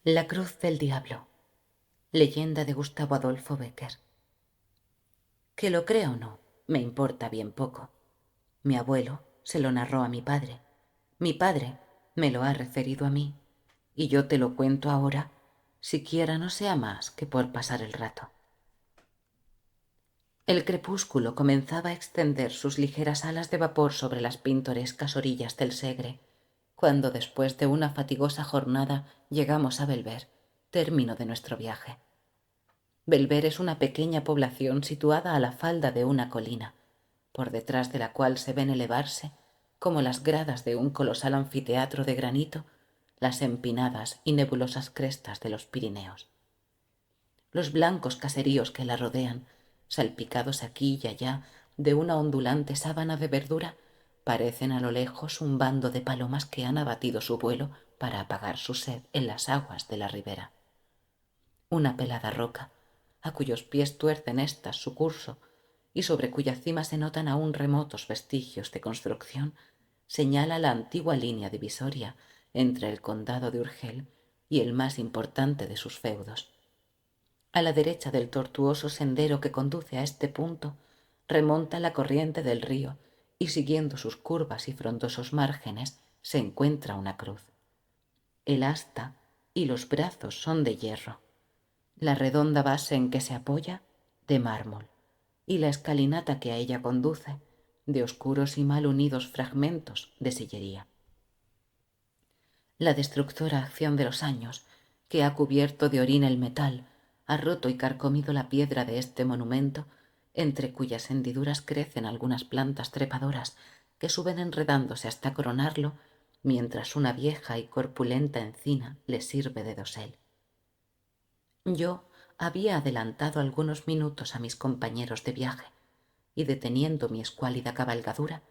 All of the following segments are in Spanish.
La cruz del diablo. Leyenda de Gustavo Adolfo Bécquer. Que lo crea o no, me importa bien poco. Mi abuelo se lo narró a mi padre me lo ha referido a mí, y yo te lo cuento ahora, siquiera no sea más que por pasar el rato. El crepúsculo comenzaba a extender sus ligeras alas de vapor sobre las pintorescas orillas del Segre, cuando después de una fatigosa jornada llegamos a Belver, término de nuestro viaje. Belver es una pequeña población situada a la falda de una colina, por detrás de la cual se ven elevarse, como las gradas de un colosal anfiteatro de granito, las empinadas y nebulosas crestas de los Pirineos. Los blancos caseríos que la rodean, salpicados aquí y allá de una ondulante sábana de verdura, parecen a lo lejos un bando de palomas que han abatido su vuelo para apagar su sed en las aguas de la ribera. Una pelada roca, a cuyos pies tuercen éstas su curso y sobre cuya cima se notan aún remotos vestigios de construcción, señala la antigua línea divisoria entre el condado de Urgel y el más importante de sus feudos. A la derecha del tortuoso sendero que conduce a este punto, remonta la corriente del río y siguiendo sus curvas y frondosos márgenes se encuentra una cruz. El asta y los brazos son de hierro, la redonda base en que se apoya de mármol y la escalinata que a ella conduce de oscuros y mal unidos fragmentos de sillería. La destructora acción de los años, que ha cubierto de orín el metal, ha roto y carcomido la piedra de este monumento, entre cuyas hendiduras crecen algunas plantas trepadoras que suben enredándose hasta coronarlo, mientras una vieja y corpulenta encina le sirve de dosel. Yo había adelantado algunos minutos a mis compañeros de viaje y, deteniendo mi escuálida cabalgadura,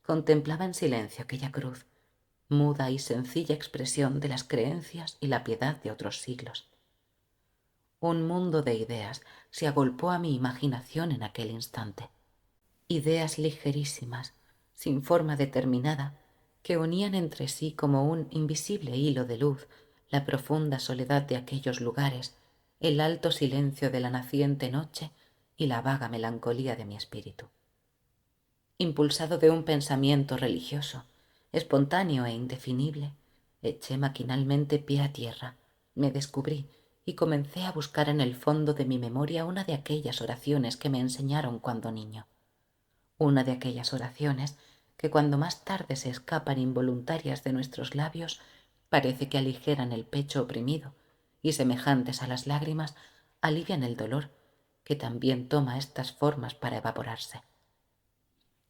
contemplaba en silencio aquella cruz, muda y sencilla expresión de las creencias y la piedad de otros siglos. Un mundo de ideas se agolpó a mi imaginación en aquel instante. Ideas ligerísimas, sin forma determinada, que unían entre sí como un invisible hilo de luz la profunda soledad de aquellos lugares, el alto silencio de la naciente noche y la vaga melancolía de mi espíritu. Impulsado de un pensamiento religioso, espontáneo e indefinible, eché maquinalmente pie a tierra, me descubrí y comencé a buscar en el fondo de mi memoria una de aquellas oraciones que me enseñaron cuando niño. Una de aquellas oraciones que cuando más tarde se escapan involuntarias de nuestros labios parece que aligeran el pecho oprimido y, semejantes a las lágrimas, alivian el dolor que también toma estas formas para evaporarse.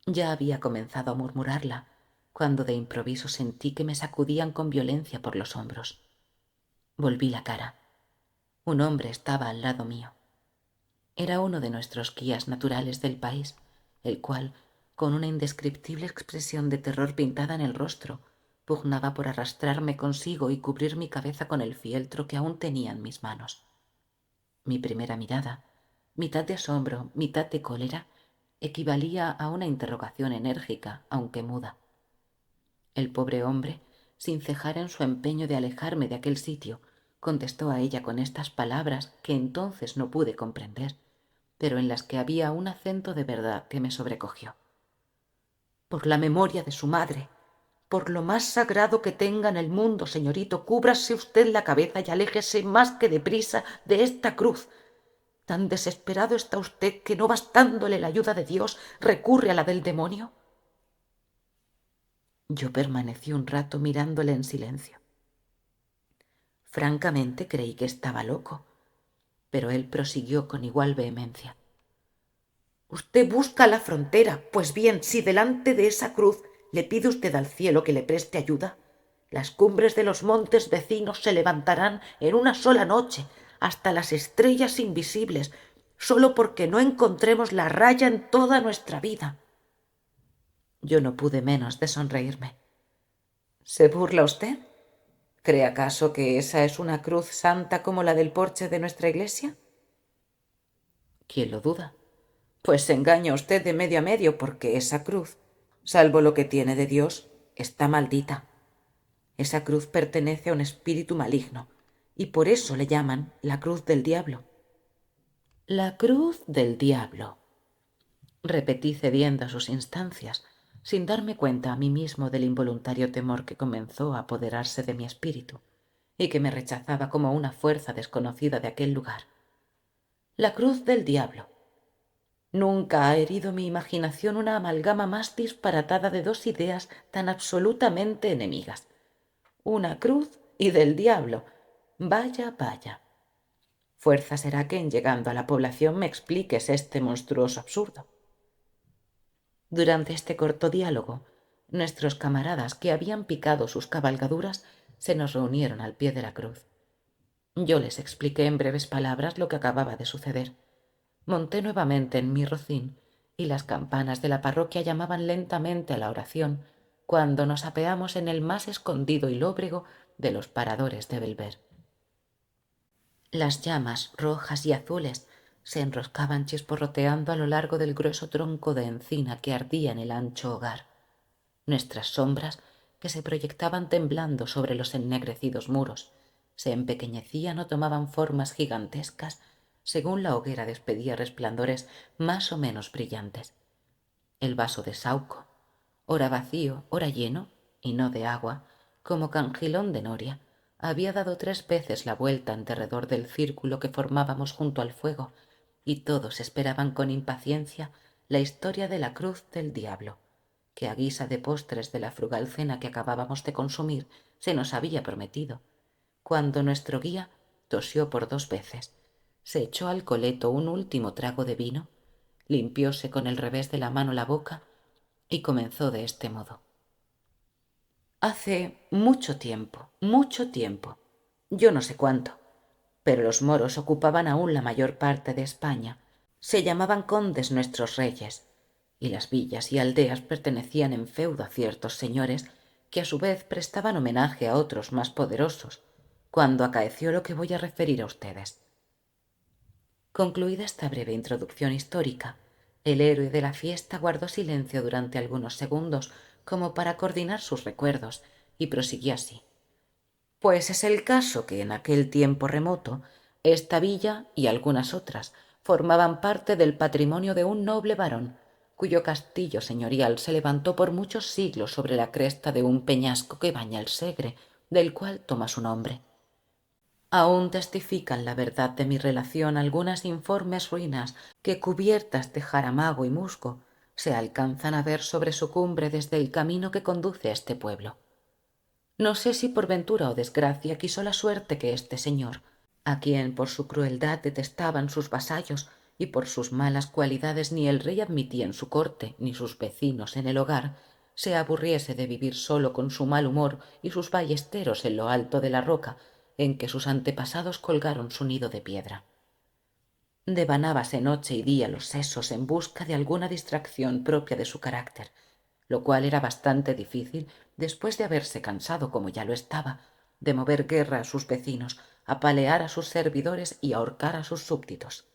Ya había comenzado a murmurarla cuando de improviso sentí que me sacudían con violencia por los hombros. Volví la cara. Un hombre estaba al lado mío. Era uno de nuestros guías naturales del país, el cual, con una indescriptible expresión de terror pintada en el rostro, pugnaba por arrastrarme consigo y cubrir mi cabeza con el fieltro que aún tenía en mis manos. Mi primera mirada, mitad de asombro, mitad de cólera, equivalía a una interrogación enérgica, aunque muda. El pobre hombre, sin cejar en su empeño de alejarme de aquel sitio, contestó a ella con estas palabras que entonces no pude comprender, pero en las que había un acento de verdad que me sobrecogió. Por la memoria de su madre, por lo más sagrado que tenga en el mundo, señorito, cúbrase usted la cabeza y aléjese más que deprisa de esta cruz. ¿Tan desesperado está usted que, no bastándole la ayuda de Dios, recurre a la del demonio? Yo permanecí un rato mirándole en silencio. Francamente creí que estaba loco, pero él prosiguió con igual vehemencia. Usted busca la frontera. Pues bien, si delante de esa cruz le pide usted al cielo que le preste ayuda, las cumbres de los montes vecinos se levantarán en una sola noche hasta las estrellas invisibles, solo porque no encontremos la raya en toda nuestra vida. Yo no pude menos de sonreírme. ¿Se burla usted? ¿Cree acaso que esa es una cruz santa como la del porche de nuestra iglesia? ¿Quién lo duda? Pues se engaña usted de medio a medio, porque esa cruz, salvo lo que tiene de Dios, está maldita. Esa cruz pertenece a un espíritu maligno, y por eso le llaman la Cruz del Diablo. La Cruz del Diablo, repetí cediendo a sus instancias, sin darme cuenta a mí mismo del involuntario temor que comenzó a apoderarse de mi espíritu y que me rechazaba como una fuerza desconocida de aquel lugar. La Cruz del Diablo. Nunca ha herido mi imaginación una amalgama más disparatada de dos ideas tan absolutamente enemigas. Una cruz y del diablo. Vaya, vaya. Fuerza será que en llegando a la población me expliques este monstruoso absurdo. Durante este corto diálogo, nuestros camaradas que habían picado sus cabalgaduras se nos reunieron al pie de la cruz. Yo les expliqué en breves palabras lo que acababa de suceder. Monté nuevamente en mi rocín y las campanas de la parroquia llamaban lentamente a la oración cuando nos apeamos en el más escondido y lóbrego de los paradores de Belver. Las llamas rojas y azules se enroscaban chisporroteando a lo largo del grueso tronco de encina que ardía en el ancho hogar. Nuestras sombras, que se proyectaban temblando sobre los ennegrecidos muros, se empequeñecían o tomaban formas gigantescas según la hoguera despedía resplandores más o menos brillantes. El vaso de Sauco, ora vacío, ora lleno, y no de agua, como cangilón de noria, había dado 3 veces la vuelta en derredor del círculo que formábamos junto al fuego, y todos esperaban con impaciencia la historia de la cruz del diablo, que a guisa de postres de la frugal cena que acabábamos de consumir se nos había prometido, cuando nuestro guía tosió por 2 veces, se echó al coleto un último trago de vino, limpióse con el revés de la mano la boca y comenzó de este modo. Hace mucho tiempo, yo no sé cuánto, pero los moros ocupaban aún la mayor parte de España. Se llamaban condes nuestros reyes, y las villas y aldeas pertenecían en feudo a ciertos señores que a su vez prestaban homenaje a otros más poderosos, cuando acaeció lo que voy a referir a ustedes. Concluida esta breve introducción histórica, el héroe de la fiesta guardó silencio durante algunos segundos como para coordinar sus recuerdos y prosiguió así. Pues es el caso que en aquel tiempo remoto, esta villa y algunas otras formaban parte del patrimonio de un noble varón, cuyo castillo señorial se levantó por muchos siglos sobre la cresta de un peñasco que baña el Segre, del cual toma su nombre. Aún testifican la verdad de mi relación algunas informes ruinas que, cubiertas de jaramago y musgo, se alcanzan a ver sobre su cumbre desde el camino que conduce a este pueblo. No sé si por ventura o desgracia quiso la suerte que este señor, a quien por su crueldad detestaban sus vasallos y por sus malas cualidades ni el rey admitía en su corte ni sus vecinos en el hogar, se aburriese de vivir solo con su mal humor y sus ballesteros en lo alto de la roca en que sus antepasados colgaron su nido de piedra. Devanábase noche y día los sesos en busca de alguna distracción propia de su carácter, lo cual era bastante difícil después de haberse cansado, como ya lo estaba, de mover guerra a sus vecinos, apalear a sus servidores y ahorcar a sus súbditos.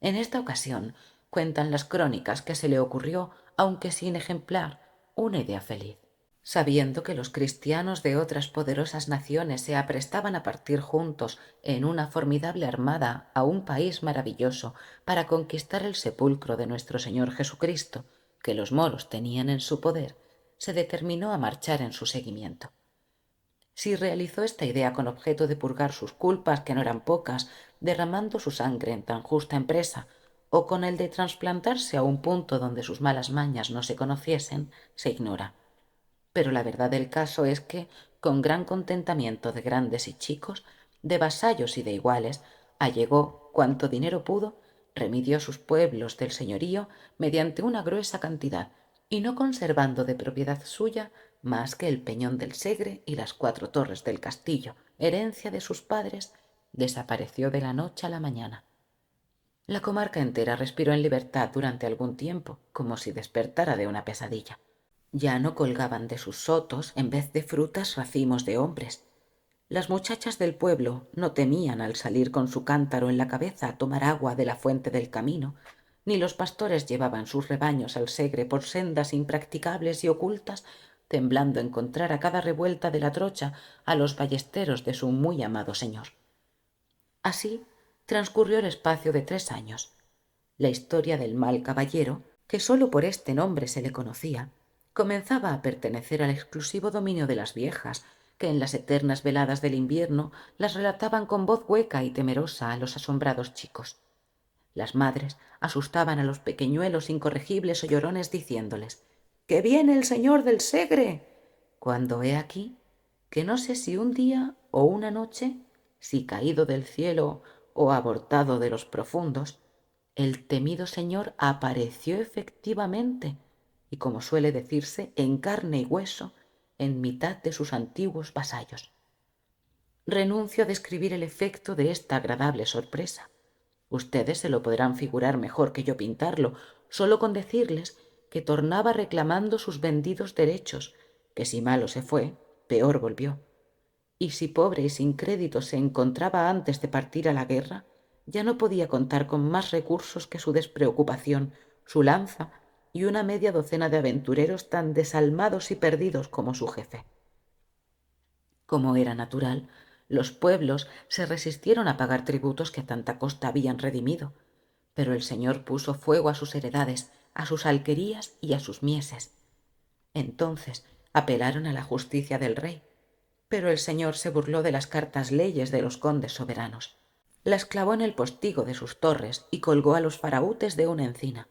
En esta ocasión cuentan las crónicas que se le ocurrió, aunque sin ejemplar, una idea feliz. Sabiendo que los cristianos de otras poderosas naciones se aprestaban a partir juntos en una formidable armada a un país maravilloso para conquistar el sepulcro de nuestro Señor Jesucristo, que los moros tenían en su poder, se determinó a marchar en su seguimiento. Si realizó esta idea con objeto de purgar sus culpas, que no eran pocas, derramando su sangre en tan justa empresa, o con el de trasplantarse a un punto donde sus malas mañas no se conociesen, se ignora. Pero la verdad del caso es que, con gran contentamiento de grandes y chicos, de vasallos y de iguales, allegó cuanto dinero pudo, remidió sus pueblos del señorío mediante una gruesa cantidad, y no conservando de propiedad suya más que el peñón del Segre y las 4 torres del castillo, herencia de sus padres, desapareció de la noche a la mañana. La comarca entera respiró en libertad durante algún tiempo, como si despertara de una pesadilla. Ya no colgaban de sus sotos, en vez de frutas, racimos de hombres. Las muchachas del pueblo no temían al salir con su cántaro en la cabeza a tomar agua de la fuente del camino, ni los pastores llevaban sus rebaños al Segre por sendas impracticables y ocultas temblando encontrar a cada revuelta de la trocha a los ballesteros de su muy amado señor. Así transcurrió el espacio de 3 años. La historia del mal caballero, que sólo por este nombre se le conocía, comenzaba a pertenecer al exclusivo dominio de las viejas, que en las eternas veladas del invierno las relataban con voz hueca y temerosa a los asombrados chicos. Las madres asustaban a los pequeñuelos incorregibles o llorones diciéndoles: «¡Que viene el señor del Segre!», cuando he aquí que no sé si un día o una noche, si caído del cielo o abortado de los profundos, el temido señor apareció efectivamente y, como suele decirse, en carne y hueso, en mitad de sus antiguos vasallos. Renuncio a describir el efecto de esta agradable sorpresa. Ustedes se lo podrán figurar mejor que yo pintarlo, solo con decirles que tornaba reclamando sus vendidos derechos, que si malo se fue, peor volvió. Y si pobre y sin crédito se encontraba antes de partir a la guerra, ya no podía contar con más recursos que su despreocupación, su lanza y una media docena de aventureros tan desalmados y perdidos como su jefe. Como era natural, los pueblos se resistieron a pagar tributos que a tanta costa habían redimido, pero el señor puso fuego a sus heredades, a sus alquerías y a sus mieses. Entonces apelaron a la justicia del rey, pero el señor se burló de las cartas leyes de los condes soberanos. Las clavó en el postigo de sus torres y colgó a los faraútes de una encina.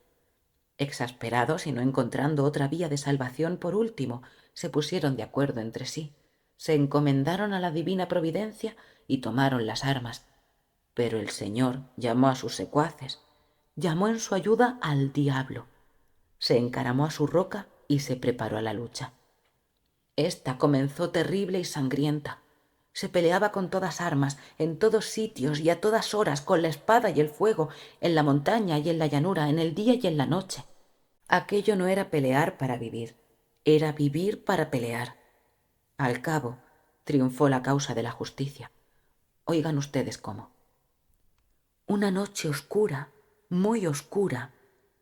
Exasperados y no encontrando otra vía de salvación, por último se pusieron de acuerdo entre sí, se encomendaron a la divina providencia y tomaron las armas. Pero el señor llamó a sus secuaces, llamó en su ayuda al diablo, se encaramó a su roca y se preparó a la lucha. Esta comenzó terrible y sangrienta. Se peleaba con todas armas, en todos sitios y a todas horas, con la espada y el fuego, en la montaña y en la llanura, en el día y en la noche. Aquello no era pelear para vivir, era vivir para pelear. Al cabo, triunfó la causa de la justicia. Oigan ustedes cómo. Una noche oscura, muy oscura,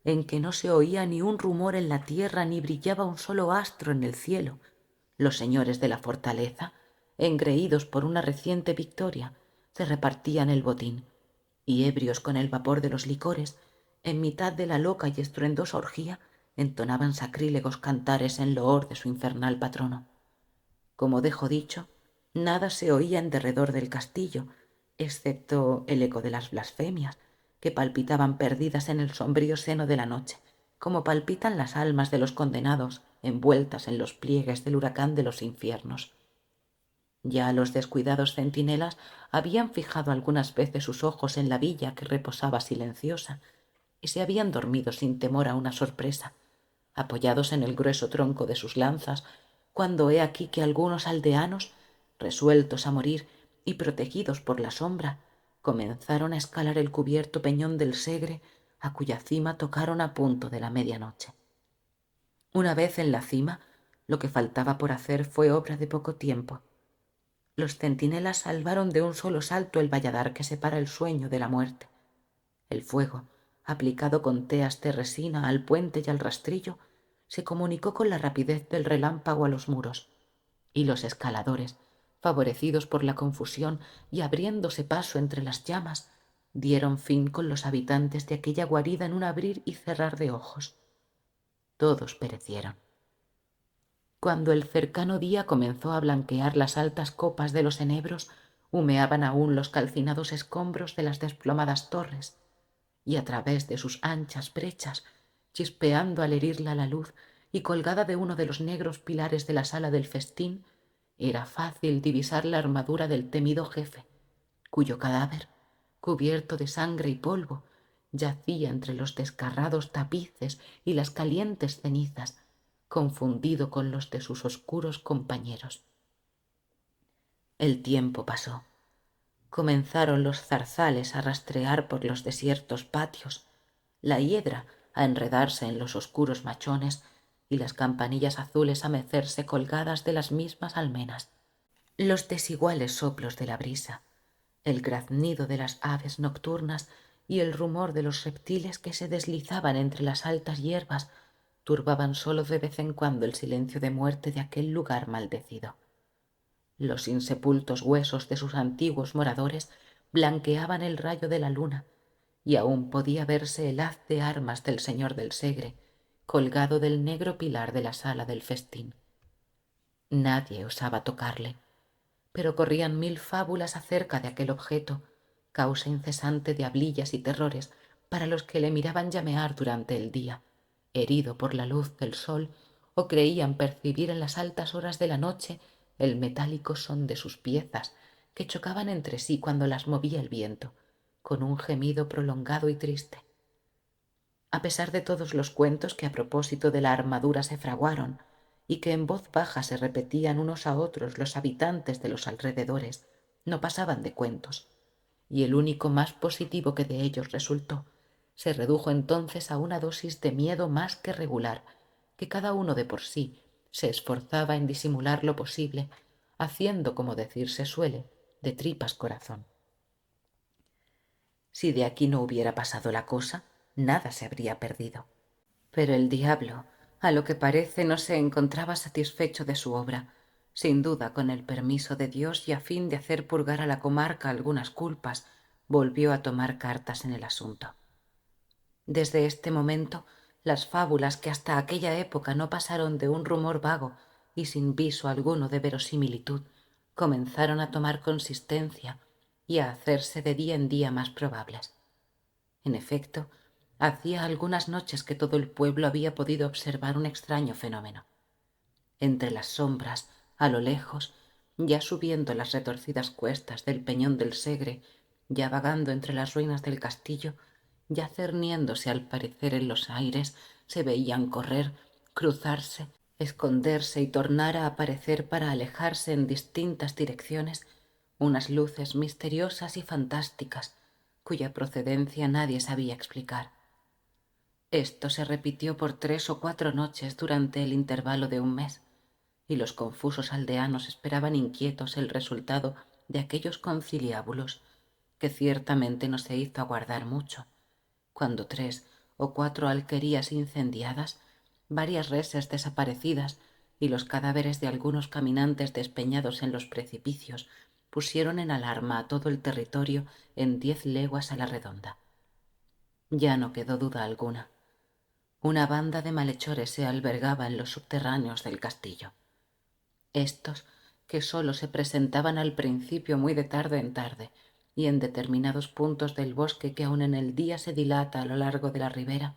en que no se oía ni un rumor en la tierra ni brillaba un solo astro en el cielo, los señores de la fortaleza, engreídos por una reciente victoria, se repartían el botín, y ebrios con el vapor de los licores, en mitad de la loca y estruendosa orgía, entonaban sacrílegos cantares en loor de su infernal patrono. Como dejo dicho, nada se oía en derredor del castillo, excepto el eco de las blasfemias, que palpitaban perdidas en el sombrío seno de la noche, como palpitan las almas de los condenados envueltas en los pliegues del huracán de los infiernos. Ya los descuidados centinelas habían fijado algunas veces sus ojos en la villa que reposaba silenciosa y se habían dormido sin temor a una sorpresa, apoyados en el grueso tronco de sus lanzas, cuando he aquí que algunos aldeanos, resueltos a morir y protegidos por la sombra, comenzaron a escalar el cubierto peñón del Segre, a cuya cima tocaron a punto de la medianoche. Una vez en la cima, lo que faltaba por hacer fue obra de poco tiempo. Los centinelas salvaron de un solo salto el valladar que separa el sueño de la muerte. El fuego, aplicado con teas de resina al puente y al rastrillo, se comunicó con la rapidez del relámpago a los muros, y los escaladores, favorecidos por la confusión y abriéndose paso entre las llamas, dieron fin con los habitantes de aquella guarida en un abrir y cerrar de ojos. Todos perecieron. Cuando el cercano día comenzó a blanquear las altas copas de los enebros, humeaban aún los calcinados escombros de las desplomadas torres, y a través de sus anchas brechas, chispeando al herirla la luz y colgada de uno de los negros pilares de la sala del festín, era fácil divisar la armadura del temido jefe, cuyo cadáver, cubierto de sangre y polvo, yacía entre los desgarrados tapices y las calientes cenizas, confundido con los de sus oscuros compañeros. El tiempo pasó. Comenzaron los zarzales a rastrear por los desiertos patios, la hiedra a enredarse en los oscuros machones y las campanillas azules a mecerse colgadas de las mismas almenas. Los desiguales soplos de la brisa, el graznido de las aves nocturnas y el rumor de los reptiles que se deslizaban entre las altas hierbas turbaban sólo de vez en cuando el silencio de muerte de aquel lugar maldecido. Los insepultos huesos de sus antiguos moradores blanqueaban el rayo de la luna, y aún podía verse el haz de armas del señor del Segre, colgado del negro pilar de la sala del festín. Nadie osaba tocarle, pero corrían mil fábulas acerca de aquel objeto, causa incesante de hablillas y terrores para los que le miraban llamear durante el día, herido por la luz del sol, o creían percibir en las altas horas de la noche el metálico son de sus piezas, que chocaban entre sí cuando las movía el viento, con un gemido prolongado y triste. A pesar de todos los cuentos que a propósito de la armadura se fraguaron, y que en voz baja se repetían unos a otros los habitantes de los alrededores, no pasaban de cuentos, y el único más positivo que de ellos resultó se redujo entonces a una dosis de miedo más que regular, que cada uno de por sí se esforzaba en disimular lo posible, haciendo, como decirse suele, de tripas corazón. Si de aquí no hubiera pasado la cosa, nada se habría perdido. Pero el diablo, a lo que parece, no se encontraba satisfecho de su obra, sin duda con el permiso de Dios y a fin de hacer purgar a la comarca algunas culpas, volvió a tomar cartas en el asunto. Desde este momento, las fábulas que hasta aquella época no pasaron de un rumor vago y sin viso alguno de verosimilitud, comenzaron a tomar consistencia y a hacerse de día en día más probables. En efecto, hacía algunas noches que todo el pueblo había podido observar un extraño fenómeno. Entre las sombras, a lo lejos, ya subiendo las retorcidas cuestas del peñón del Segre, ya vagando entre las ruinas del castillo, ya cerniéndose al parecer en los aires, se veían correr, cruzarse, esconderse y tornar a aparecer para alejarse en distintas direcciones unas luces misteriosas y fantásticas, cuya procedencia nadie sabía explicar. Esto se repitió por 3 o 4 noches durante el intervalo de un mes, y los confusos aldeanos esperaban inquietos el resultado de aquellos conciliábulos, que ciertamente no se hizo aguardar mucho, cuando 3 o 4 alquerías incendiadas, varias reses desaparecidas y los cadáveres de algunos caminantes despeñados en los precipicios pusieron en alarma a todo el territorio en 10 leguas a la redonda. Ya no quedó duda alguna. Una banda de malhechores se albergaba en los subterráneos del castillo. Estos, que sólo se presentaban al principio muy de tarde en tarde y en determinados puntos del bosque que aun en el día se dilata a lo largo de la ribera,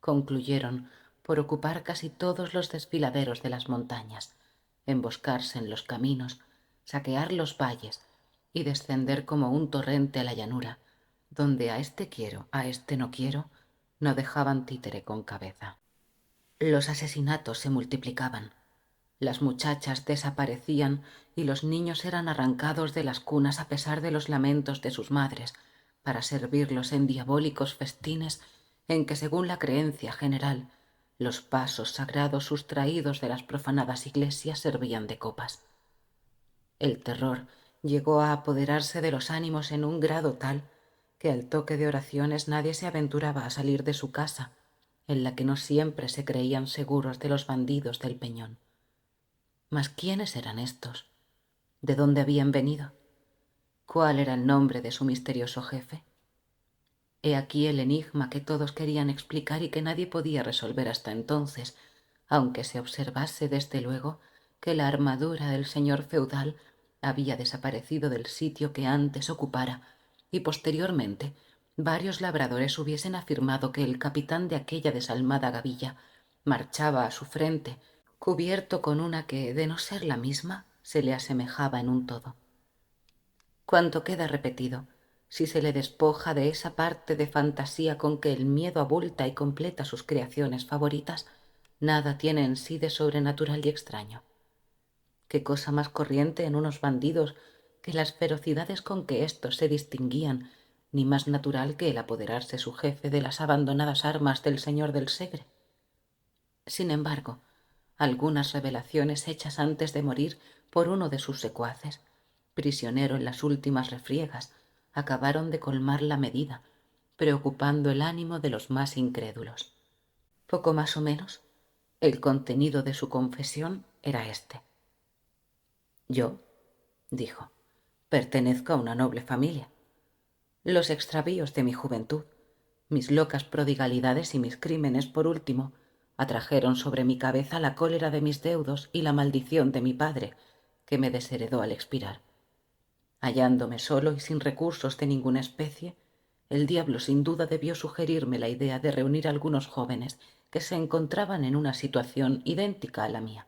concluyeron por ocupar casi todos los desfiladeros de las montañas, emboscarse en los caminos, saquear los valles y descender como un torrente a la llanura, donde a este quiero, a este no quiero, no dejaban títere con cabeza. Los asesinatos se multiplicaban. Las muchachas desaparecían y los niños eran arrancados de las cunas a pesar de los lamentos de sus madres, para servirlos en diabólicos festines en que, según la creencia general, los pasos sagrados sustraídos de las profanadas iglesias servían de copas. El terror llegó a apoderarse de los ánimos en un grado tal que al toque de oraciones nadie se aventuraba a salir de su casa, en la que no siempre se creían seguros de los bandidos del Peñón. Mas ¿quiénes eran estos? ¿De dónde habían venido? ¿Cuál era el nombre de su misterioso jefe? He aquí el enigma que todos querían explicar y que nadie podía resolver hasta entonces, aunque se observase desde luego que la armadura del señor feudal había desaparecido del sitio que antes ocupara, y posteriormente varios labradores hubiesen afirmado que el capitán de aquella desalmada gavilla marchaba a su frente, cubierto con una que, de no ser la misma, se le asemejaba en un todo. Cuanto queda repetido, si se le despoja de esa parte de fantasía con que el miedo abulta y completa sus creaciones favoritas, nada tiene en sí de sobrenatural y extraño. Qué cosa más corriente en unos bandidos que las ferocidades con que éstos se distinguían, ni más natural que el apoderarse su jefe de las abandonadas armas del señor del Segre. Sin embargo, algunas revelaciones hechas antes de morir por uno de sus secuaces, prisionero en las últimas refriegas, acabaron de colmar la medida, preocupando el ánimo de los más incrédulos. Poco más o menos, El contenido de su confesión era este. Yo, dijo, pertenezco a una noble familia. Los extravíos de mi juventud, mis locas prodigalidades y mis crímenes, por último, atrajeron sobre mi cabeza la cólera de mis deudos y la maldición de mi padre, que me desheredó al expirar. Hallándome solo y sin recursos de ninguna especie, el diablo sin duda debió sugerirme la idea de reunir a algunos jóvenes que se encontraban en una situación idéntica a la mía,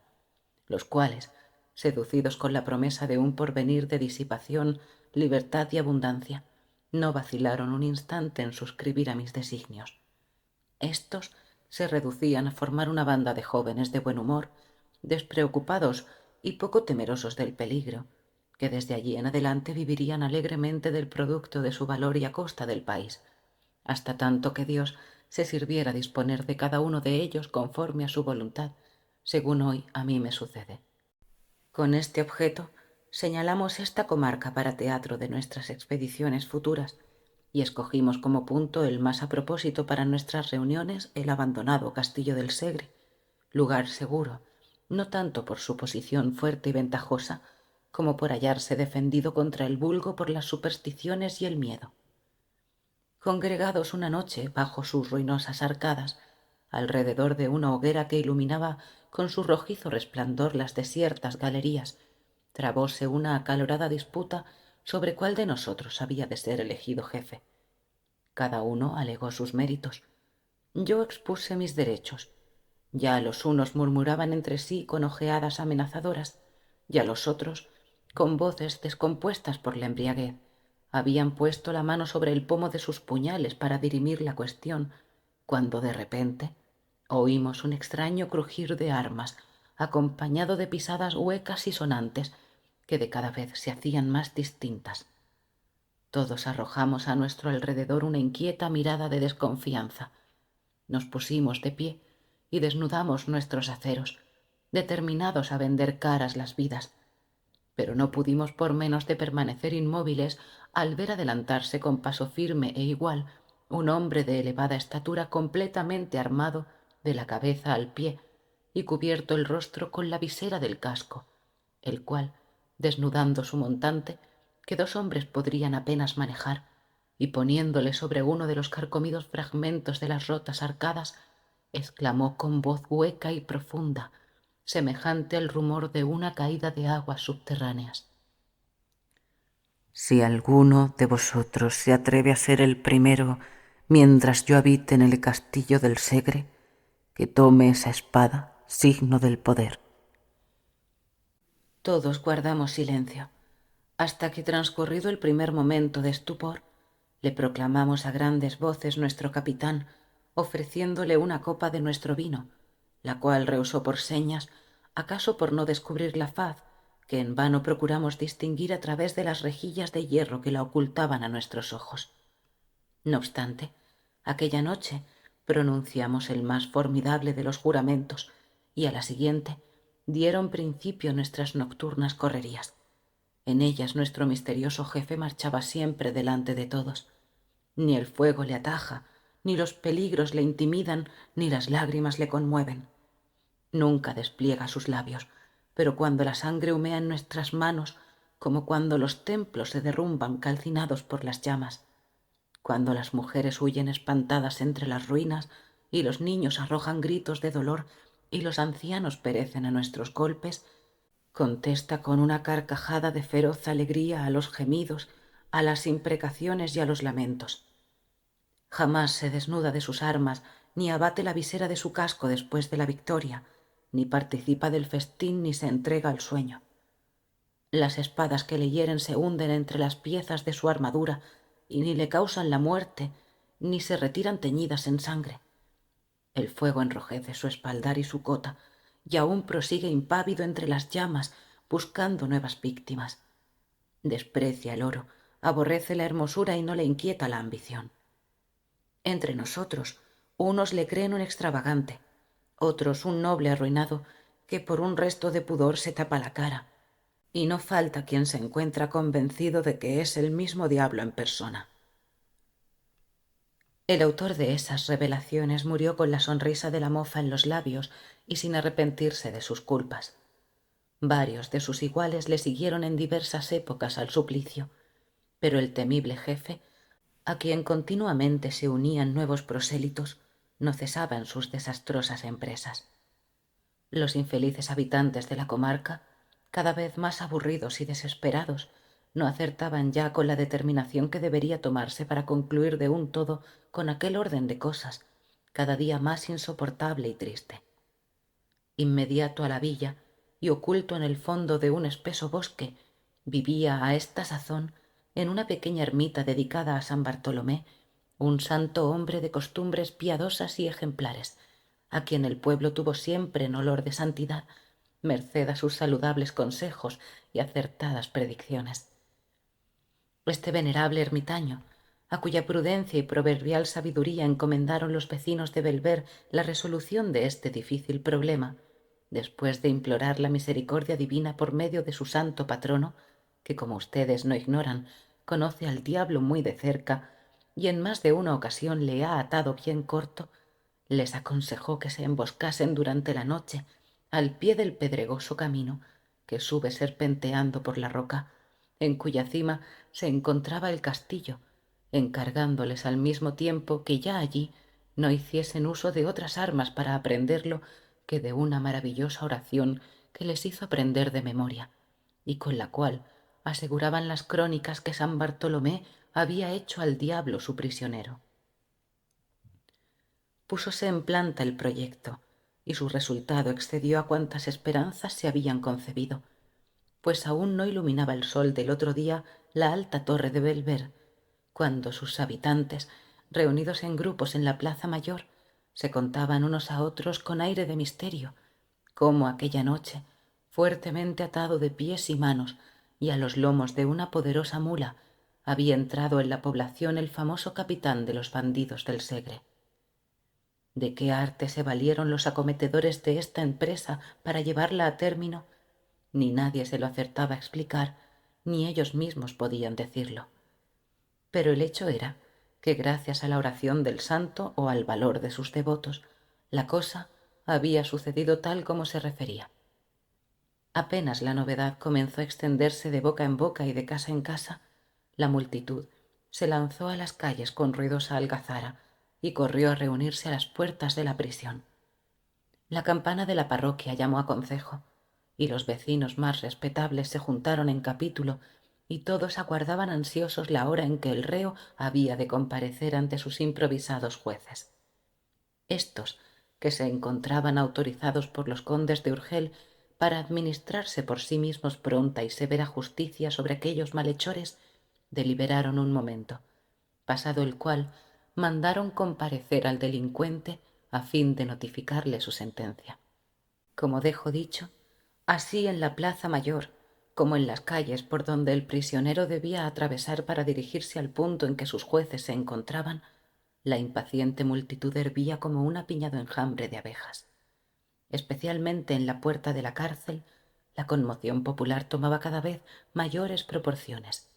los cuales, seducidos con la promesa de un porvenir de disipación, libertad y abundancia, no vacilaron un instante en suscribir a mis designios. Estos se reducían a formar una banda de jóvenes de buen humor, despreocupados y poco temerosos del peligro, que desde allí en adelante vivirían alegremente del producto de su valor y a costa del país, hasta tanto que Dios se sirviera disponer de cada uno de ellos conforme a su voluntad, según hoy a mí me sucede. Con este objeto señalamos esta comarca para teatro de nuestras expediciones futuras y escogimos como punto el más a propósito para nuestras reuniones el abandonado castillo del Segre, lugar seguro, no tanto por su posición fuerte y ventajosa, como por hallarse defendido contra el vulgo por las supersticiones y el miedo. Congregados una noche bajo sus ruinosas arcadas, alrededor de una hoguera que iluminaba con su rojizo resplandor las desiertas galerías, trabóse una acalorada disputa sobre cuál de nosotros había de ser elegido jefe. Cada uno alegó sus méritos. Yo expuse mis derechos. Ya los unos murmuraban entre sí con ojeadas amenazadoras, ya los otros, con voces descompuestas por la embriaguez, habían puesto la mano sobre el pomo de sus puñales para dirimir la cuestión, cuando de repente oímos un extraño crujir de armas, acompañado de pisadas huecas y sonantes, que de cada vez se hacían más distintas. Todos arrojamos a nuestro alrededor una inquieta mirada de desconfianza. Nos pusimos de pie y desnudamos nuestros aceros, determinados a vender caras las vidas, pero no pudimos por menos de permanecer inmóviles al ver adelantarse con paso firme e igual un hombre de elevada estatura completamente armado de la cabeza al pie y cubierto el rostro con la visera del casco, el cual, desnudando su montante, que dos hombres podrían apenas manejar, y poniéndole sobre uno de los carcomidos fragmentos de las rotas arcadas, exclamó con voz hueca y profunda, semejante al rumor de una caída de aguas subterráneas: si alguno de vosotros se atreve a ser el primero mientras yo habite en el castillo del Segre, que tome esa espada, signo del poder. Todos guardamos silencio, hasta que, transcurrido el primer momento de estupor, le proclamamos a grandes voces nuestro capitán, ofreciéndole una copa de nuestro vino, la cual rehusó por señas, acaso por no descubrir la faz, que en vano procuramos distinguir a través de las rejillas de hierro que la ocultaban a nuestros ojos. No obstante, aquella noche pronunciamos el más formidable de los juramentos, y a la siguiente dieron principio nuestras nocturnas correrías. En ellas nuestro misterioso jefe marchaba siempre delante de todos. Ni el fuego le ataja, ni los peligros le intimidan, ni las lágrimas le conmueven. Nunca despliega sus labios, pero cuando la sangre humea en nuestras manos, como cuando los templos se derrumban calcinados por las llamas, cuando las mujeres huyen espantadas entre las ruinas y los niños arrojan gritos de dolor y los ancianos perecen a nuestros golpes, contesta con una carcajada de feroz alegría a los gemidos, a las imprecaciones y a los lamentos. Jamás se desnuda de sus armas, ni abate la visera de su casco después de la victoria, ni participa del festín ni se entrega al sueño. Las espadas que le hieren se hunden entre las piezas de su armadura y ni le causan la muerte, ni se retiran teñidas en sangre. El fuego enrojece su espaldar y su cota, y aún prosigue impávido entre las llamas, buscando nuevas víctimas. Desprecia el oro, aborrece la hermosura y no le inquieta la ambición. Entre nosotros, unos le creen un extravagante, otros un noble arruinado que por un resto de pudor se tapa la cara, y no falta quien se encuentra convencido de que es el mismo diablo en persona. El autor de esas revelaciones murió con la sonrisa de la mofa en los labios y sin arrepentirse de sus culpas. Varios de sus iguales le siguieron en diversas épocas al suplicio, pero el temible jefe, a quien continuamente se unían nuevos prosélitos, no cesaba en sus desastrosas empresas. Los infelices habitantes de la comarca, cada vez más aburridos y desesperados, no acertaban ya con la determinación que debería tomarse para concluir de un todo con aquel orden de cosas, cada día más insoportable y triste. Inmediato a la villa y oculto en el fondo de un espeso bosque, vivía a esta sazón, en una pequeña ermita dedicada a San Bartolomé, un santo hombre de costumbres piadosas y ejemplares, a quien el pueblo tuvo siempre en olor de santidad, merced a sus saludables consejos y acertadas predicciones. Este venerable ermitaño, a cuya prudencia y proverbial sabiduría encomendaron los vecinos de Belver la resolución de este difícil problema, después de implorar la misericordia divina por medio de su santo patrono, que, como ustedes no ignoran, conoce al diablo muy de cerca y en más de una ocasión le ha atado bien corto, les aconsejó que se emboscasen durante la noche al pie del pedregoso camino que sube serpenteando por la roca, en cuya cima se encontraba el castillo, encargándoles al mismo tiempo que ya allí no hiciesen uso de otras armas para aprenderlo que de una maravillosa oración que les hizo aprender de memoria, y con la cual aseguraban las crónicas que San Bartolomé había hecho al diablo su prisionero. Púsose en planta el proyecto, y su resultado excedió a cuantas esperanzas se habían concebido, pues aún no iluminaba el sol del otro día la alta torre de Belver, cuando sus habitantes, reunidos en grupos en la plaza mayor, se contaban unos a otros con aire de misterio cómo aquella noche, fuertemente atado de pies y manos y a los lomos de una poderosa mula, había entrado en la población el famoso capitán de los bandidos del Segre. ¿De qué arte se valieron los acometedores de esta empresa para llevarla a término? Ni nadie se lo acertaba a explicar, ni ellos mismos podían decirlo. Pero el hecho era que gracias a la oración del santo o al valor de sus devotos, la cosa había sucedido tal como se refería. Apenas la novedad comenzó a extenderse de boca en boca y de casa en casa, la multitud se lanzó a las calles con ruidosa algazara y corrió a reunirse a las puertas de la prisión. La campana de la parroquia llamó a concejo, y los vecinos más respetables se juntaron en capítulo, y todos aguardaban ansiosos la hora en que el reo había de comparecer ante sus improvisados jueces. Estos, que se encontraban autorizados por los condes de Urgel para administrarse por sí mismos pronta y severa justicia sobre aquellos malhechores, deliberaron un momento, pasado el cual mandaron comparecer al delincuente a fin de notificarle su sentencia. Como dejo dicho, así en la plaza mayor como en las calles por donde el prisionero debía atravesar para dirigirse al punto en que sus jueces se encontraban, la impaciente multitud hervía como un apiñado enjambre de abejas. Especialmente en la puerta de la cárcel, la conmoción popular tomaba cada vez mayores proporciones.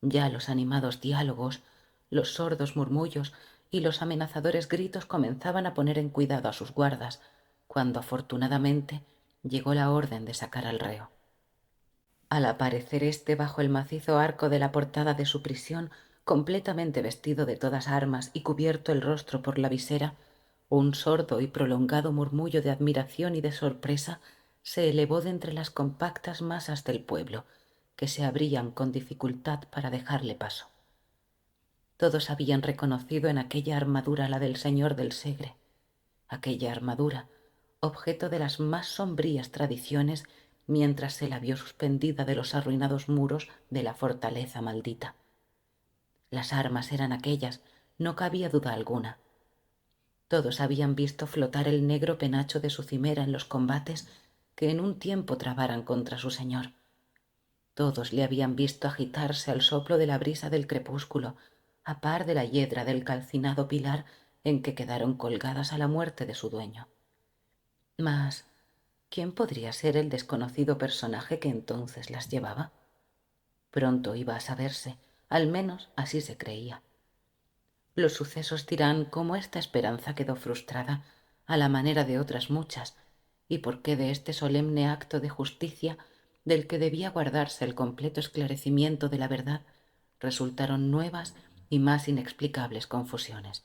Ya los animados diálogos, los sordos murmullos y los amenazadores gritos comenzaban a poner en cuidado a sus guardas, cuando afortunadamente llegó la orden de sacar al reo. Al aparecer éste bajo el macizo arco de la portada de su prisión, completamente vestido de todas armas y cubierto el rostro por la visera, un sordo y prolongado murmullo de admiración y de sorpresa se elevó de entre las compactas masas del pueblo, que se abrían con dificultad para dejarle paso. Todos habían reconocido en aquella armadura la del señor del Segre, aquella armadura, objeto de las más sombrías tradiciones, mientras se la vio suspendida de los arruinados muros de la fortaleza maldita. Las armas eran aquellas, no cabía duda alguna. Todos habían visto flotar el negro penacho de su cimera en los combates que en un tiempo trabaran contra su señor. Todos le habían visto agitarse al soplo de la brisa del crepúsculo, a par de la hiedra del calcinado pilar en que quedaron colgadas a la muerte de su dueño. Mas, ¿quién podría ser el desconocido personaje que entonces las llevaba? Pronto iba a saberse, al menos así se creía. Los sucesos dirán cómo esta esperanza quedó frustrada, a la manera de otras muchas, y por qué de este solemne acto de justicia, del que debía guardarse el completo esclarecimiento de la verdad, resultaron nuevas y más inexplicables confusiones.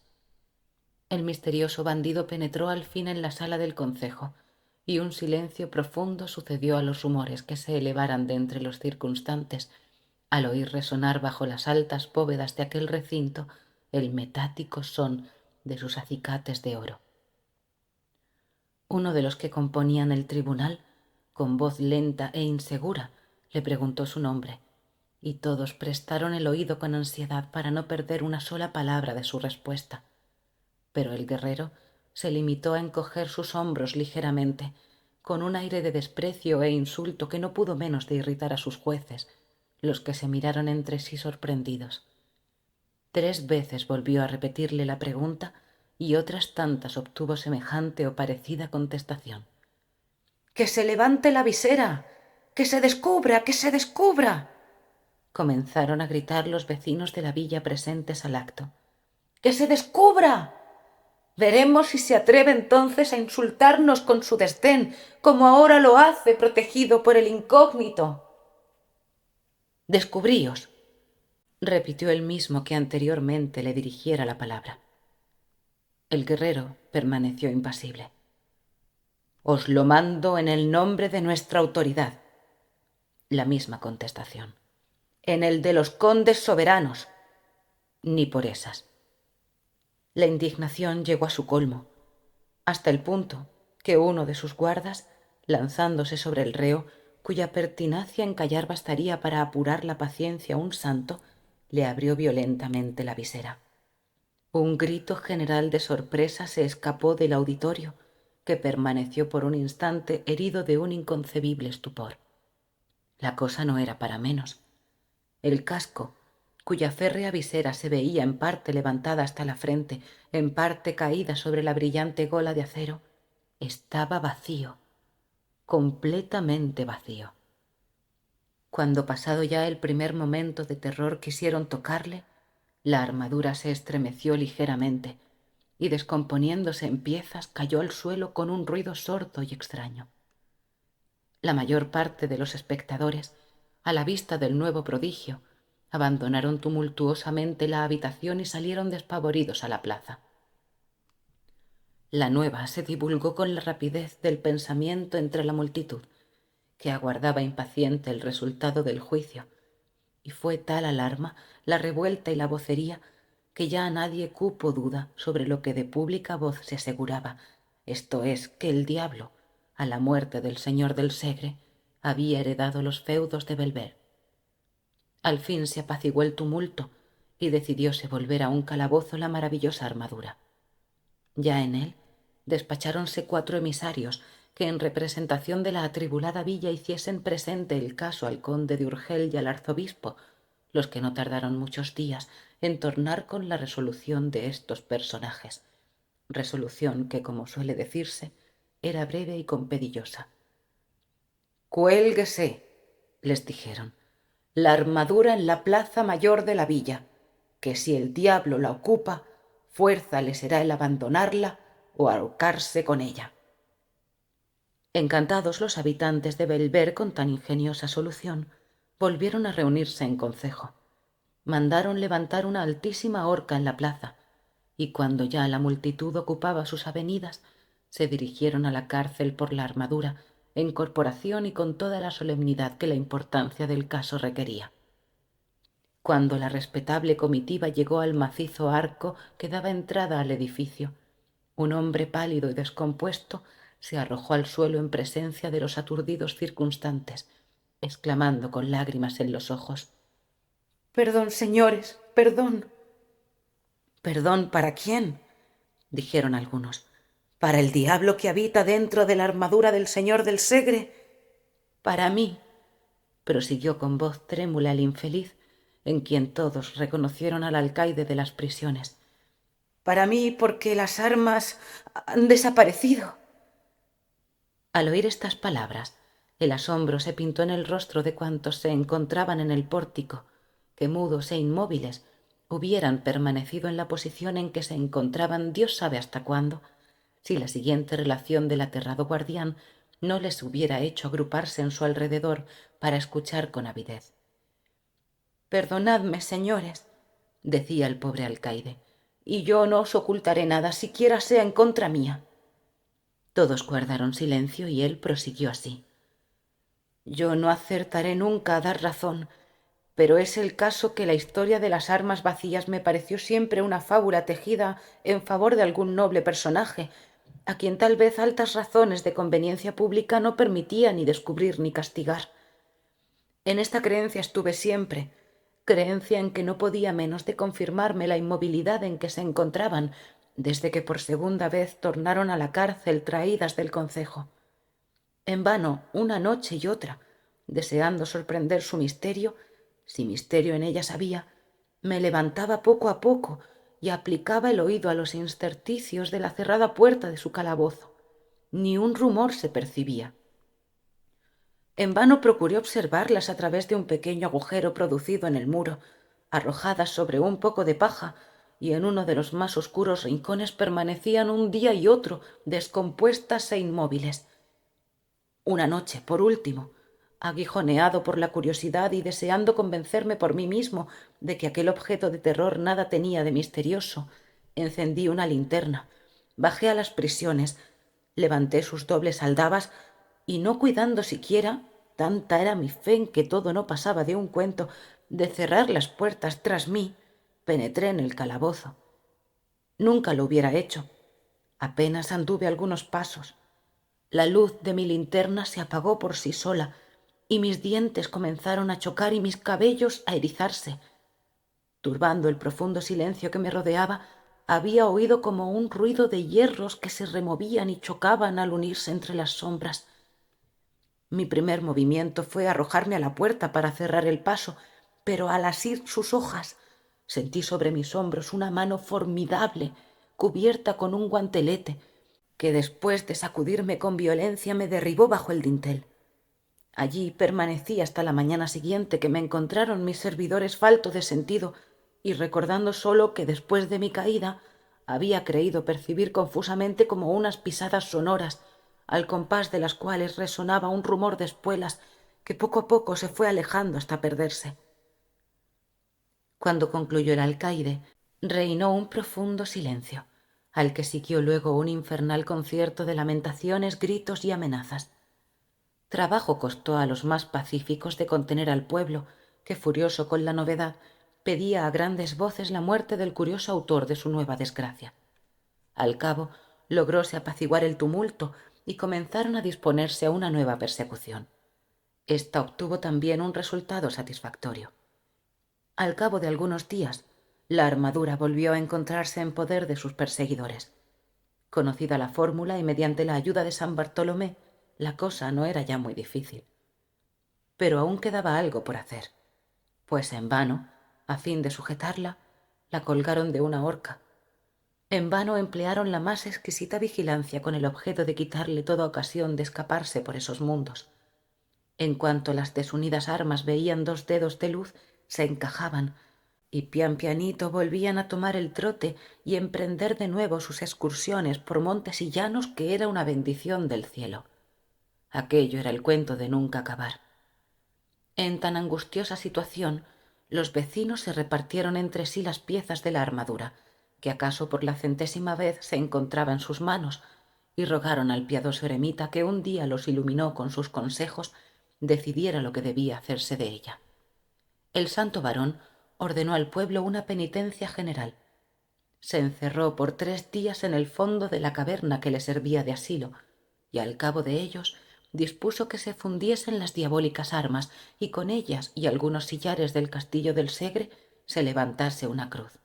El misterioso bandido penetró al fin en la sala del concejo, y un silencio profundo sucedió a los rumores que se elevaran de entre los circunstantes al oír resonar bajo las altas bóvedas de aquel recinto el metático son de sus acicates de oro. Uno de los que componían el tribunal, con voz lenta e insegura, le preguntó su nombre, y todos prestaron el oído con ansiedad para no perder una sola palabra de su respuesta. Pero el guerrero se limitó a encoger sus hombros ligeramente, con un aire de desprecio e insulto que no pudo menos de irritar a sus jueces, los que se miraron entre sí sorprendidos. 3 veces volvió a repetirle la pregunta y otras tantas obtuvo semejante o parecida contestación. —¡Que se levante la visera! ¡Que se descubra! ¡Que se descubra! Comenzaron a gritar los vecinos de la villa presentes al acto. —¡Que se descubra! Veremos si se atreve entonces a insultarnos con su desdén, como ahora lo hace, protegido por el incógnito. —Descubríos —repitió el mismo que anteriormente le dirigiera la palabra. El guerrero permaneció impasible. —Os lo mando en el nombre de nuestra autoridad. La misma contestación. —En el de los condes soberanos. Ni por esas. La indignación llegó a su colmo, hasta el punto que uno de sus guardas, lanzándose sobre el reo, cuya pertinacia en callar bastaría para apurar la paciencia a un santo, le abrió violentamente la visera. Un grito general de sorpresa se escapó del auditorio, que permaneció por un instante herido de un inconcebible estupor. La cosa no era para menos. El casco, cuya férrea visera se veía en parte levantada hasta la frente, en parte caída sobre la brillante gola de acero, estaba vacío, completamente vacío. Cuando pasado ya el primer momento de terror quisieron tocarle, la armadura se estremeció ligeramente y, descomponiéndose en piezas, cayó al suelo con un ruido sordo y extraño. La mayor parte de los espectadores, a la vista del nuevo prodigio, abandonaron tumultuosamente la habitación y salieron despavoridos a la plaza. La nueva se divulgó con la rapidez del pensamiento entre la multitud, que aguardaba impaciente el resultado del juicio, y fue tal alarma, la revuelta y la vocería, que ya a nadie cupo duda sobre lo que de pública voz se aseguraba, esto es, que el diablo, a la muerte del señor del Segre, había heredado los feudos de Belver. Al fin se apaciguó el tumulto y decidióse volver a un calabozo la maravillosa armadura. Ya en él despacháronse 4 emisarios que en representación de la atribulada villa hiciesen presente el caso al conde de Urgel y al arzobispo, los que no tardaron muchos días en tornar con la resolución de estos personajes, resolución que, como suele decirse, era breve y compedillosa. «Cuélguese», les dijeron, «la armadura en la plaza mayor de la villa, que si el diablo la ocupa, fuerza le será el abandonarla o ahorcarse con ella». Encantados los habitantes de Belver con tan ingeniosa solución, volvieron a reunirse en concejo. Mandaron levantar una altísima horca en la plaza, y cuando ya la multitud ocupaba sus avenidas, se dirigieron a la cárcel por la armadura, en corporación y con toda la solemnidad que la importancia del caso requería. Cuando la respetable comitiva llegó al macizo arco que daba entrada al edificio, un hombre pálido y descompuesto se arrojó al suelo en presencia de los aturdidos circunstantes, exclamando con lágrimas en los ojos: «Perdón, señores, perdón». «¿Perdón para quién?», dijeron algunos. «¿Para el diablo que habita dentro de la armadura del señor del Segre?». «Para mí», prosiguió con voz trémula el infeliz, en quien todos reconocieron al alcaide de las prisiones. «Para mí, porque las armas han desaparecido». Al oír estas palabras, el asombro se pintó en el rostro de cuantos se encontraban en el pórtico, que, mudos e inmóviles, hubieran permanecido en la posición en que se encontraban Dios sabe hasta cuándo, si la siguiente relación del aterrado guardián no les hubiera hecho agruparse en su alrededor para escuchar con avidez. «Perdonadme, señores», decía el pobre alcaide, «y yo no os ocultaré nada, siquiera sea en contra mía». Todos guardaron silencio y él prosiguió así. «Yo no acertaré nunca a dar razón, pero es el caso que la historia de las armas vacías me pareció siempre una fábula tejida en favor de algún noble personaje, a quien tal vez altas razones de conveniencia pública no permitían ni descubrir ni castigar. En esta creencia estuve siempre, creencia en que no podía menos de confirmarme la inmovilidad en que se encontraban desde que por segunda vez tornaron a la cárcel traídas del concejo. En vano, una noche y otra, deseando sorprender su misterio, si misterio en ellas había, me levantaba poco a poco y aplicaba el oído a los intersticios de la cerrada puerta de su calabozo. Ni un rumor se percibía. En vano procuré observarlas a través de un pequeño agujero producido en el muro, arrojadas sobre un poco de paja, y en uno de los más oscuros rincones permanecían un día y otro, descompuestas e inmóviles. Una noche, por último, aguijoneado por la curiosidad y deseando convencerme por mí mismo de que aquel objeto de terror nada tenía de misterioso, encendí una linterna, bajé a las prisiones, levanté sus dobles aldabas y, no cuidando siquiera, tanta era mi fe en que todo no pasaba de un cuento, de cerrar las puertas tras mí, penetré en el calabozo. Nunca lo hubiera hecho. Apenas anduve algunos pasos. La luz de mi linterna se apagó por sí sola y mis dientes comenzaron a chocar y mis cabellos a erizarse. Turbando el profundo silencio que me rodeaba, había oído como un ruido de hierros que se removían y chocaban al unirse entre las sombras. Mi primer movimiento fue arrojarme a la puerta para cerrar el paso, pero al asir sus hojas sentí sobre mis hombros una mano formidable cubierta con un guantelete que, después de sacudirme con violencia, me derribó bajo el dintel. Allí permanecí hasta la mañana siguiente, que me encontraron mis servidores falto de sentido y recordando solo que después de mi caída había creído percibir confusamente como unas pisadas sonoras, al compás de las cuales resonaba un rumor de espuelas que poco a poco se fue alejando hasta perderse. Cuando concluyó el alcaide, reinó un profundo silencio, al que siguió luego un infernal concierto de lamentaciones, gritos y amenazas. Trabajo costó a los más pacíficos de contener al pueblo, que, furioso con la novedad, pedía a grandes voces la muerte del curioso autor de su nueva desgracia. Al cabo, logróse apaciguar el tumulto y comenzaron a disponerse a una nueva persecución. Esta obtuvo también un resultado satisfactorio. Al cabo de algunos días, la armadura volvió a encontrarse en poder de sus perseguidores. Conocida la fórmula y mediante la ayuda de San Bartolomé, la cosa no era ya muy difícil. Pero aún quedaba algo por hacer, pues en vano, a fin de sujetarla, la colgaron de una horca. En vano emplearon la más exquisita vigilancia con el objeto de quitarle toda ocasión de escaparse por esos mundos. En cuanto las desunidas armas veían dos dedos de luz, se encajaban, y pian pianito volvían a tomar el trote y emprender de nuevo sus excursiones por montes y llanos, que era una bendición del cielo. Aquello era el cuento de nunca acabar. En tan angustiosa situación, los vecinos se repartieron entre sí las piezas de la armadura, que acaso por la 100ª vez se encontraba en sus manos, y rogaron al piadoso eremita que un día los iluminó con sus consejos, decidiera lo que debía hacerse de ella. El santo varón ordenó al pueblo una penitencia general. Se encerró por 3 días en el fondo de la caverna que le servía de asilo, y al cabo de ellos dispuso que se fundiesen las diabólicas armas y con ellas y algunos sillares del castillo del Segre se levantase una cruz.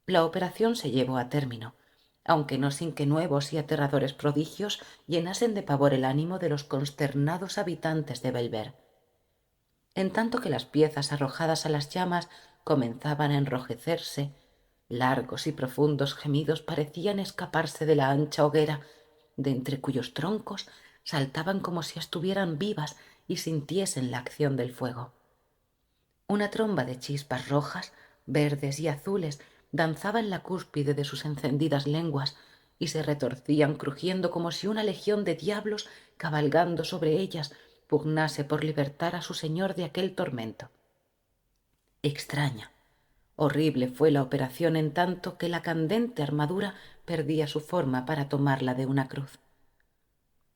La operación se llevó a término, aunque no sin que nuevos y aterradores prodigios llenasen de pavor el ánimo de los consternados habitantes de Bellver. En tanto que las piezas arrojadas a las llamas comenzaban a enrojecerse, largos y profundos gemidos parecían escaparse de la ancha hoguera, de entre cuyos troncos saltaban como si estuvieran vivas y sintiesen la acción del fuego. Una tromba de chispas rojas verdes y azules, danzaban en la cúspide de sus encendidas lenguas y se retorcían crujiendo como si una legión de diablos cabalgando sobre ellas pugnase por libertar a su señor de aquel tormento. Extraña, horrible fue la operación en tanto que la candente armadura perdía su forma para tomarla de una cruz.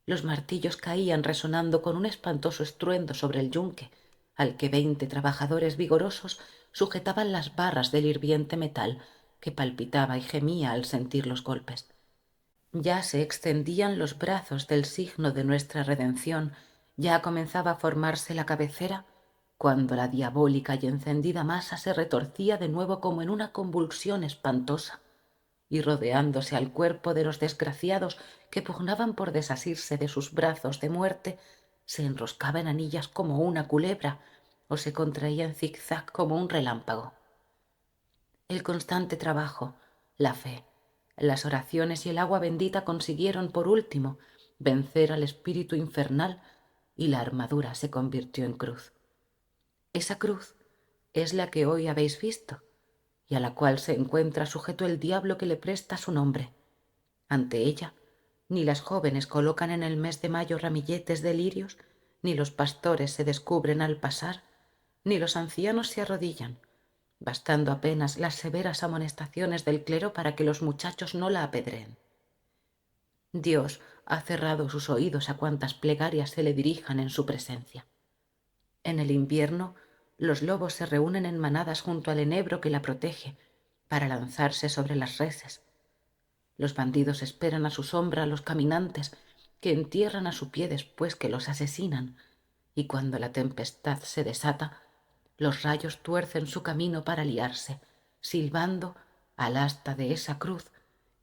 Los martillos caían resonando con un espantoso estruendo sobre el yunque, al que 20 trabajadores vigorosos sujetaban las barras del hirviente metal que palpitaba y gemía al sentir los golpes. Ya se extendían los brazos del signo de nuestra redención, ya comenzaba a formarse la cabecera, cuando la diabólica y encendida masa se retorcía de nuevo como en una convulsión espantosa, y rodeándose al cuerpo de los desgraciados que pugnaban por desasirse de sus brazos de muerte, se enroscaba en anillas como una culebra o se contraía en zigzag como un relámpago. El constante trabajo, la fe, las oraciones y el agua bendita consiguieron, por último, vencer al espíritu infernal y la armadura se convirtió en cruz. Esa cruz es la que hoy habéis visto y a la cual se encuentra sujeto el diablo que le presta su nombre. Ante ella, ni las jóvenes colocan en el mes de mayo ramilletes de lirios, ni los pastores se descubren al pasar, ni los ancianos se arrodillan, bastando apenas las severas amonestaciones del clero para que los muchachos no la apedreen. Dios ha cerrado sus oídos a cuantas plegarias se le dirijan en su presencia. En el invierno, los lobos se reúnen en manadas junto al enebro que la protege para lanzarse sobre las reses. Los bandidos esperan a su sombra a los caminantes que entierran a su pie después que los asesinan, y cuando la tempestad se desata, los rayos tuercen su camino para liarse, silbando al asta de esa cruz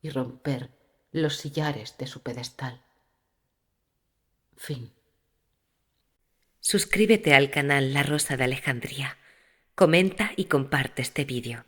y romper los sillares de su pedestal. Fin. Suscríbete al canal La Rosa de Alejandría, comenta y comparte este vídeo.